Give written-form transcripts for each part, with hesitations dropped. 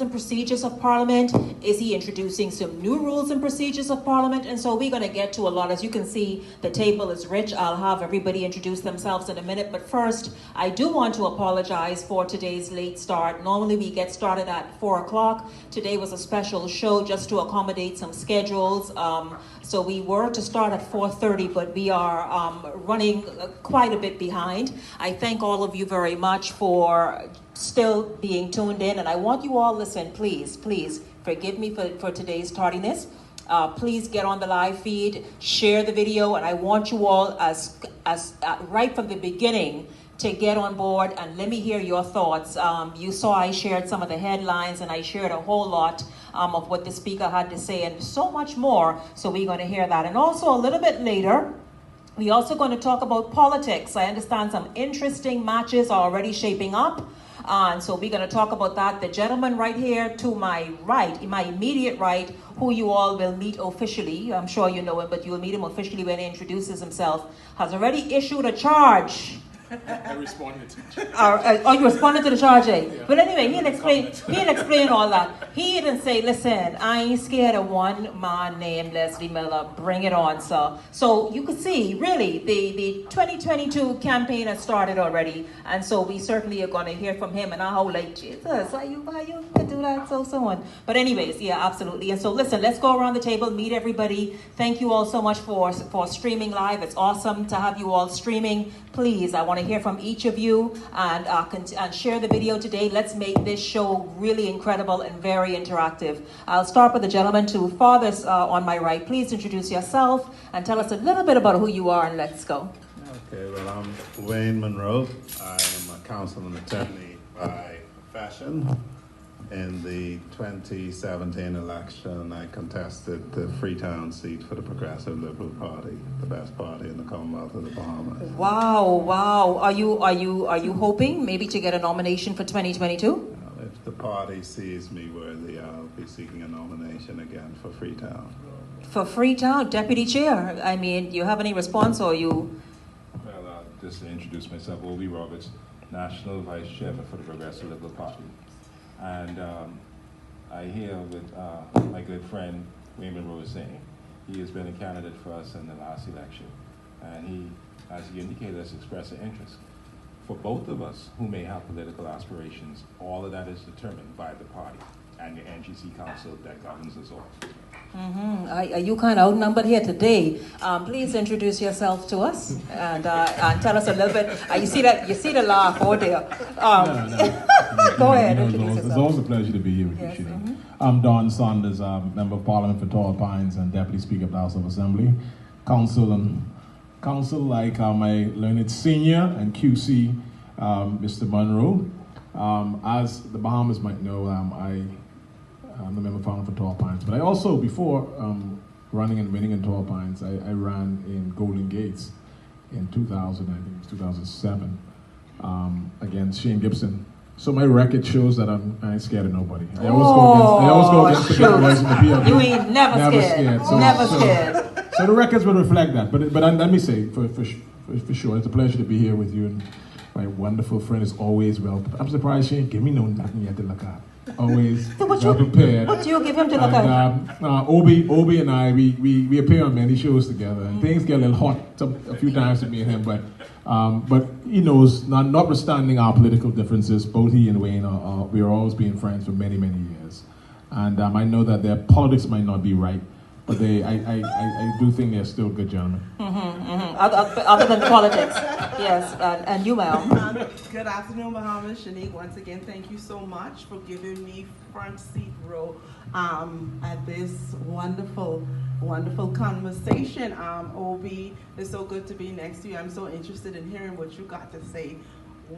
and procedures of Parliament? Is he introducing some new rules and procedures of Parliament? And so we're going to get to a lot. As you can see, the table is rich. I'll have everybody introduce themselves in a minute. But first, I do want to apologize for today's late start. Normally we get started at 4 o'clock. Today was a special show just to accommodate some schedules. So we were to start at 4:30, but we are running quite a bit behind. I thank all of you very much for still being tuned in, and I want you all, listen, please forgive me for today's tardiness. Please get on the live feed, share the video, and I want you all as right from the beginning to get on board and let me hear your thoughts. You saw I shared some of the headlines, and I shared a whole lot of what the speaker had to say, and so much more. So we're going to hear that. And also a little bit later, we're also going to talk about politics. I understand some interesting matches are already shaping up. And so we're going to talk about that. The gentleman right here to my right, my immediate right, who you all will meet officially, I'm sure you know him, but you'll meet him officially when he introduces himself, has already issued a charge. I responded to the charge. You responded to the charge, eh? Yeah. But anyway, he'll explain all that. He didn't say, listen, I ain't scared of one man named Leslie Miller. Bring it on, sir. So you could see, really, the 2022 campaign has started already. And so we certainly are going to hear from him. And I hope, like, Jesus, why you could do that, so on. But anyways, yeah, absolutely. And so listen, let's go around the table, meet everybody. Thank you all so much for streaming live. It's awesome to have you all streaming. Please, I want to hear from each of you and share the video today. Let's make this show really incredible and very interactive. I'll start with the gentleman to farthest on my right. Please introduce yourself and tell us a little bit about who you are, and let's go. Okay, well, I'm Wayne Monroe. I am a counsel and attorney by profession. In the 2017 election, I contested the Freetown seat for the Progressive Liberal Party, the best party in the Commonwealth of the Bahamas. Wow. Are you hoping maybe to get a nomination for 2022? If the party sees me worthy, I'll be seeking a nomination again for Freetown. For Freetown, Deputy Chair. I mean, do you have any response, or you? Well, just to introduce myself, Obi Roberts, National Vice Chairman for the Progressive Liberal Party. And I hear with my good friend Wayne Monroe saying he has been a candidate for us in the last election, and he, as he indicated, has expressed an interest. For both of us who may have political aspirations, all of that is determined by the party and the NGC Council that governs us all. Are you kind of outnumbered here today? Please introduce yourself to us and tell us a little bit. You see the laugh over there. Go ahead. It's always a pleasure to be here with you, Shenique. I'm Don Saunders, Member of Parliament for Tall Pines and Deputy Speaker of the House of Assembly. Counsel like my learned senior and QC, Mr. Monroe. As the Bahamas might know, I'm the member of Parliament for Tall Pines. But I also, before running and winning in Tall Pines, I ran in Golden Gates in 2000, I think it was 2007, against Shane Gibson. So my record shows that I ain't scared of nobody. I always go against the big boys in the PLP. You ain't never scared. Never scared. So the records will reflect that. But let me say, for sure, it's a pleasure to be here with you. And my wonderful friend is always well. I'm surprised she ain't give me nothing yet to look at. Always well prepared. What do you give him to look at? Obi and I, we appear on many shows together, and things get a little hot a few times with me and him, but he knows, notwithstanding our political differences, both he and Wayne we are always being friends for many, many years. And I know that their politics might not be right, but I do think they're still good gentlemen. Other than politics, yes. And you, ma'am. Good afternoon, Bahamas. Shenique, once again, thank you so much for giving me front seat row at this wonderful conversation. Obi, it's so good to be next to you. I'm so interested in hearing what you got to say.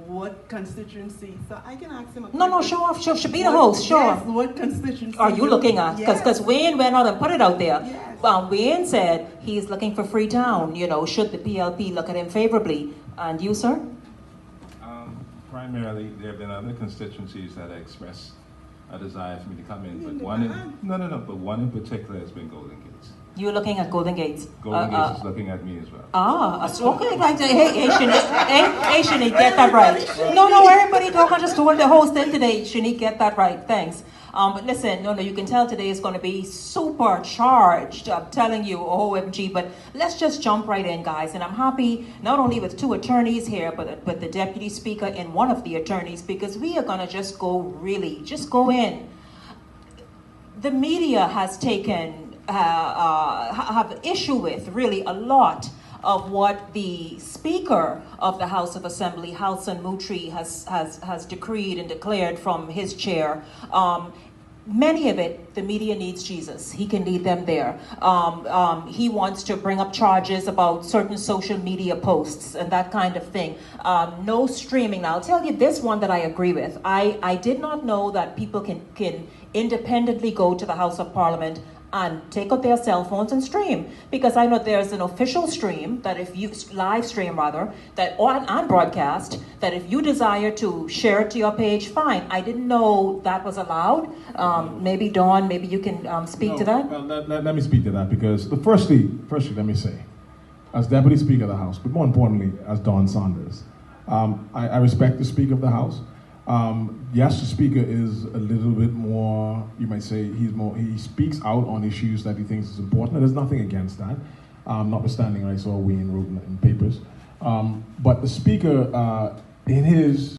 What constituency? So I can ask him a question. No, show off. Should be the host. Show off. Yes, what constituency are you looking at? Because Wayne went out and put it out there. Yes. Wayne said he's looking for Freetown. Should the PLP look at him favorably? And you, sir? Primarily, there have been other constituencies that expressed a desire for me to come in, but one in particular has been Golden Gates. You're looking at Golden Gates. Golden Gates is looking at me as well. Okay, right. Hey, Shenique, get that right. No, everybody talking, just doing the whole thing today. Shenique, get that right. Thanks. But listen, no, you can tell today is going to be supercharged. I'm telling you, OMG. But let's just jump right in, guys. And I'm happy not only with two attorneys here, but the deputy speaker and one of the attorneys, because we are going to just go in. The media has taken, have issue with really a lot of what the Speaker of the House of Assembly, Halson Mutri, has decreed and declared from his chair. Many of it, the media needs Jesus. He can lead them there. He wants to bring up charges about certain social media posts and that kind of thing. No streaming. Now, I'll tell you this one that I agree with. I did not know that people can independently go to the House of Parliament and take out their cell phones and stream, because I know there's an official stream that if you live stream rather that on broadcast, that if you desire to share it to your page, fine. I didn't know that was allowed. Maybe Dawn, maybe you can speak to that. Well, let me speak to that, because firstly, let me say, as Deputy Speaker of the House, but more importantly, as Dawn Saunders, I respect the Speaker of the House. Yes, the Speaker is a little bit more, you might say, he speaks out on issues that he thinks is important. There's nothing against that, notwithstanding I saw Wayne wrote in papers. But the Speaker, in his